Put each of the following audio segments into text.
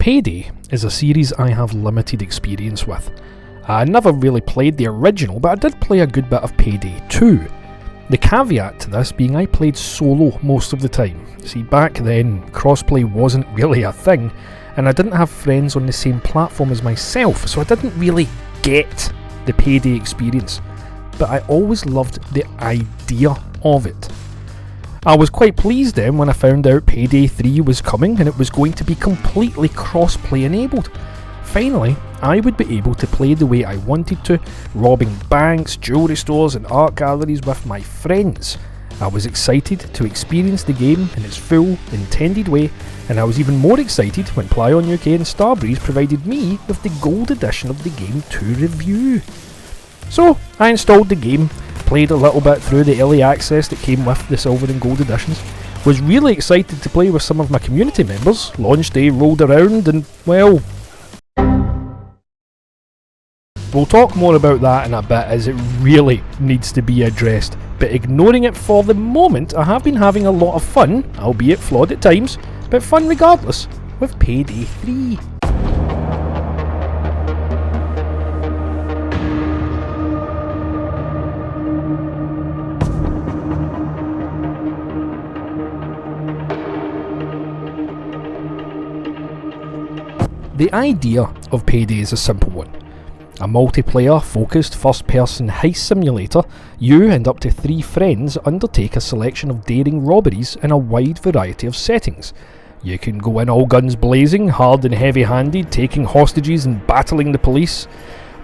Payday is a series I have limited experience with. I never really played the original, but I did play a good bit of Payday 2. The caveat to this being I played solo most of the time. See, back then, crossplay wasn't really a thing, and I didn't have friends on the same platform as myself, so I didn't really get the Payday experience. But I always loved the idea of it. I was quite pleased then when I found out Payday 3 was coming and it was going to be completely cross-play enabled. Finally, I would be able to play the way I wanted to, robbing banks, jewellery stores and art galleries with my friends. I was excited to experience the game in its full, intended way, and I was even more excited when Plaion UK and Starbreeze provided me with the gold edition of the game to review. So, I installed the game, played a little bit through the early access that came with the silver and gold editions, was really excited to play with some of my community members. Launch day rolled around and, well, we'll talk more about that in a bit as it really needs to be addressed, but ignoring it for the moment, I have been having a lot of fun, albeit flawed at times, but fun regardless, with Payday 3. The idea of Payday is a simple one. A multiplayer focused first person heist simulator, you and up to 3 friends undertake a selection of daring robberies in a wide variety of settings. You can go in all guns blazing, hard and heavy handed, taking hostages and battling the police.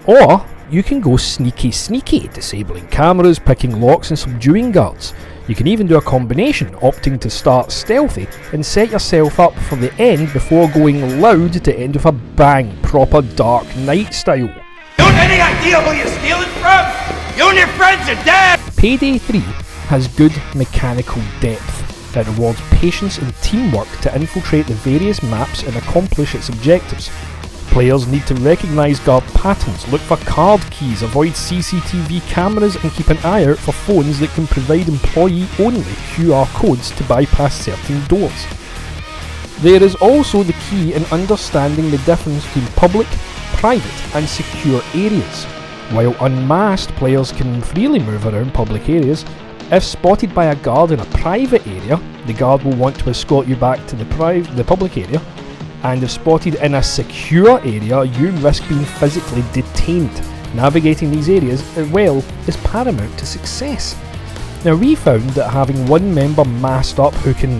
Or you can go sneaky, disabling cameras, picking locks and subduing guards. You can even do a combination, opting to start stealthy and set yourself up for the end before going loud to end with a bang, proper Dark Knight style. You have any idea who you're stealing from? You and your friends are dead! Payday 3 has good mechanical depth. It rewards patience and teamwork to infiltrate the various maps and accomplish its objectives. Players need to recognise guard patterns, look for card keys, avoid CCTV cameras and keep an eye out for phones that can provide employee-only QR codes to bypass certain doors. There is also the key in understanding the difference between public, private and secure areas. While unmasked, players can freely move around public areas. If spotted by a guard in a private area, the guard will want to escort you back to the public area. And if spotted in a secure area, you risk being physically detained. Navigating these areas as well is paramount to success. Now, we found that having one member masked up who can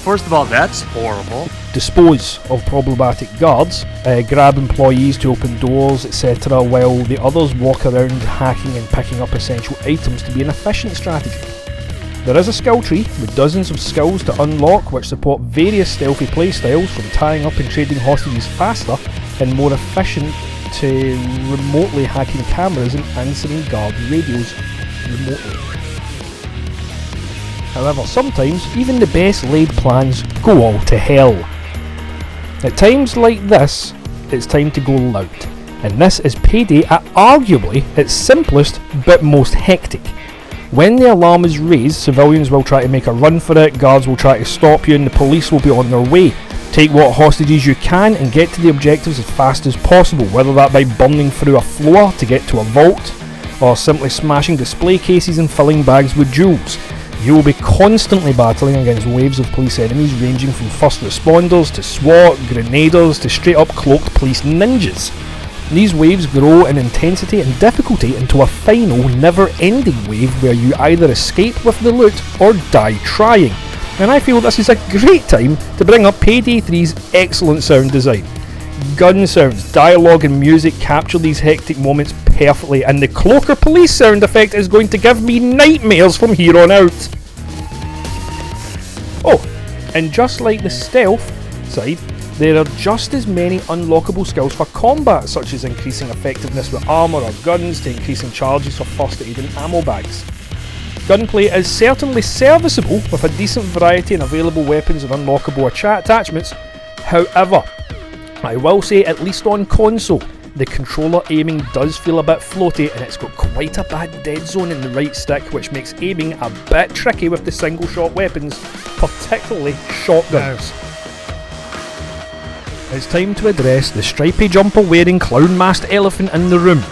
First of all, that's horrible. Dispose of problematic guards, grab employees to open doors, etc., while the others walk around hacking and picking up essential items to be an efficient strategy. There is a skill tree with dozens of skills to unlock which support various stealthy playstyles, from tying up and trading hostages faster and more efficient to remotely hacking cameras and answering guard radios remotely. However, sometimes even the best laid plans go all to hell. At times like this, it's time to go loud, and this is Payday at arguably its simplest but most hectic. When the alarm is raised, civilians will try to make a run for it, guards will try to stop you and the police will be on their way. Take what hostages you can and get to the objectives as fast as possible, whether that by burning through a floor to get to a vault, or simply smashing display cases and filling bags with jewels. You will be constantly battling against waves of police enemies ranging from first responders to SWAT, grenaders to straight up cloaked police ninjas. These waves grow in intensity and difficulty into a final, never-ending wave where you either escape with the loot or die trying. And I feel this is a great time to bring up Payday 3's excellent sound design. Gun sounds, dialogue and music capture these hectic moments perfectly, and the Cloaker Police sound effect is going to give me nightmares from here on out. Oh, and just like the stealth side, there are just as many unlockable skills for combat, such as increasing effectiveness with armour or guns to increasing charges for first aid and ammo bags. Gunplay is certainly serviceable with a decent variety and available weapons and unlockable attachments. However, I will say, at least on console, The controller aiming does feel a bit floaty, and it's got quite a bad dead zone in the right stick, which makes aiming a bit tricky with the single shot weapons, particularly shotguns. It's time to address the stripy jumper wearing clown masked elephant in the room.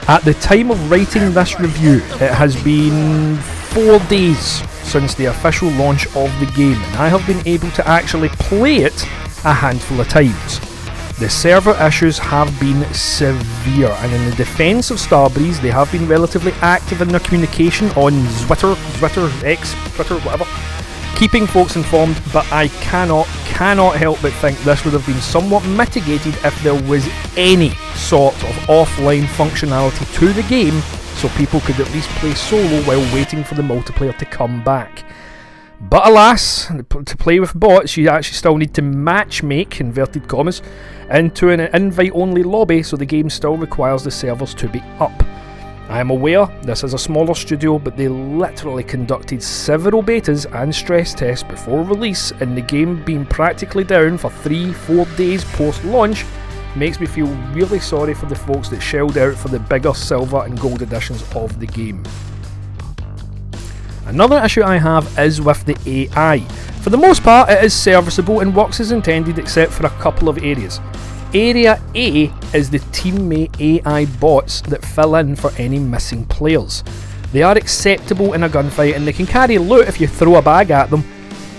At the time of writing this review, it has been 4 days since the official launch of the game, and I have been able to actually play it a handful of times. The server issues have been severe, and in the defence of Starbreeze, they have been relatively active in their communication on Twitter, X, Twitter, whatever, keeping folks informed, but I cannot help but think this would have been somewhat mitigated if there was any sort of offline functionality to the game, so people could at least play solo while waiting for the multiplayer to come back. But alas, to play with bots, you actually still need to matchmake, inverted commas, into an invite-only lobby, so the game still requires the servers to be up. I am aware this is a smaller studio, but they literally conducted several betas and stress tests before release, and the game being practically down for 3-4 days post-launch makes me feel really sorry for the folks that shelled out for the bigger silver and gold editions of the game. Another issue I have is with the AI. For the most part, it is serviceable and works as intended except for a couple of areas. Area A is the teammate AI bots that fill in for any missing players. They are acceptable in a gunfight and they can carry loot if you throw a bag at them.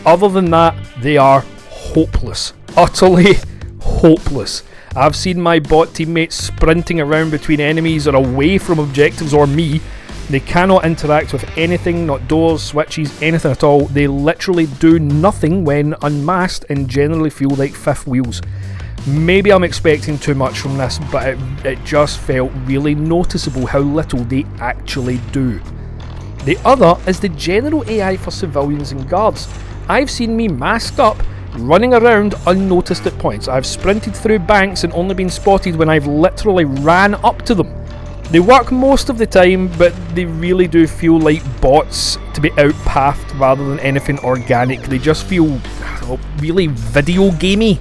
Other than that, they are hopeless. Utterly hopeless. I've seen my bot teammates sprinting around between enemies or away from objectives or me. They cannot interact with anything, not doors, switches, anything at all. They literally do nothing when unmasked and generally feel like fifth wheels. Maybe I'm expecting too much from this, but it just felt really noticeable how little they actually do. The other is the general AI for civilians and guards. I've seen me masked up, running around unnoticed at points. I've sprinted through banks and only been spotted when I've literally ran up to them. They work most of the time, but they really do feel like bots to be outpathed rather than anything organic. They just feel really video gamey.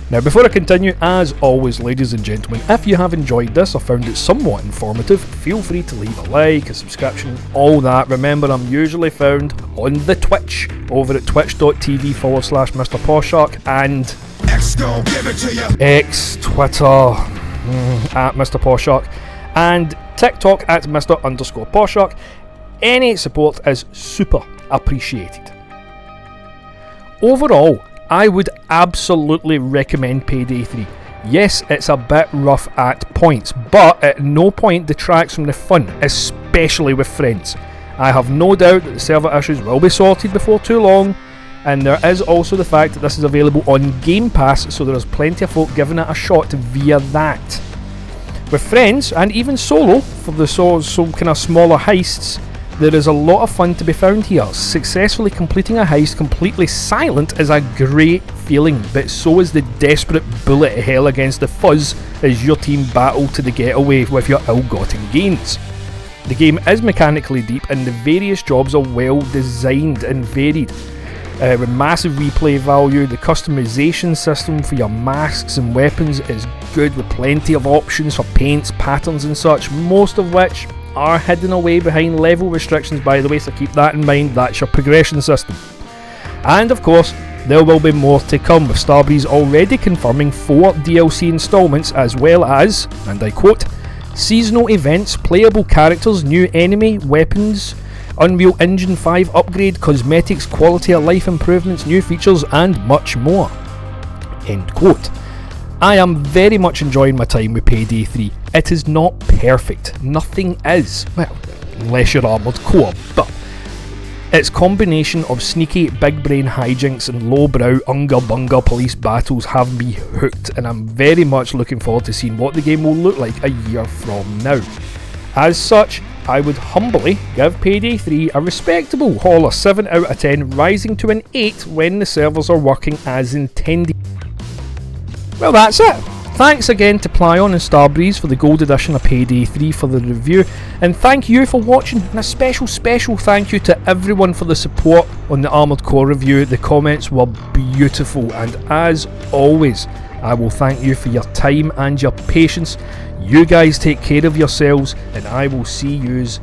Now, before I continue, as always, ladies and gentlemen, if you have enjoyed this or found it somewhat informative, feel free to leave a like, a subscription, all that. Remember, I'm usually found on the Twitch over at twitch.tv/Mr. Porshark and X, Twitter at Mr. Porshark, and TikTok at Mr_Porshark. Any support is super appreciated. Overall, I would absolutely recommend Payday 3. Yes, it's a bit rough at points, but at no point detracts from the fun, especially with friends. I have no doubt that the server issues will be sorted before too long, and there is also the fact that this is available on Game Pass, so there is plenty of folk giving it a shot via that. With friends, and even solo, for the some kind of smaller heists, there is a lot of fun to be found here. Successfully completing a heist completely silent is a great feeling, but so is the desperate bullet hell against the fuzz as your team battle to the getaway with your ill-gotten gains. The game is mechanically deep and the various jobs are well designed and varied. With massive replay value, the customization system for your masks and weapons is good with plenty of options for paints, patterns and such, most of which are hidden away behind level restrictions, by the way, so keep that in mind. That's your progression system. And of course, there will be more to come, with Starbreeze already confirming 4 DLC installments, as well as, and I quote, seasonal events, playable characters, new enemy, weapons, Unreal Engine 5 upgrade, cosmetics, quality of life improvements, new features and much more. End quote. I am very much enjoying my time with Payday 3. It is not perfect, nothing is, well, unless you're Armoured Core, but its combination of sneaky, big brain hijinks and lowbrow unga-bunga police battles have me hooked, and I'm very much looking forward to seeing what the game will look like a year from now. As such, I would humbly give Payday 3 a respectable hauler 7 out of 10, rising to an 8 when the servers are working as intended. Well, that's it. Thanks again to Plaion and Starbreeze for the gold edition of Payday 3 for the review, and thank you for watching, and a special thank you to everyone for the support on the Armoured Core review. The comments were beautiful, and as always, I will thank you for your time and your patience. You guys take care of yourselves, and I will see yous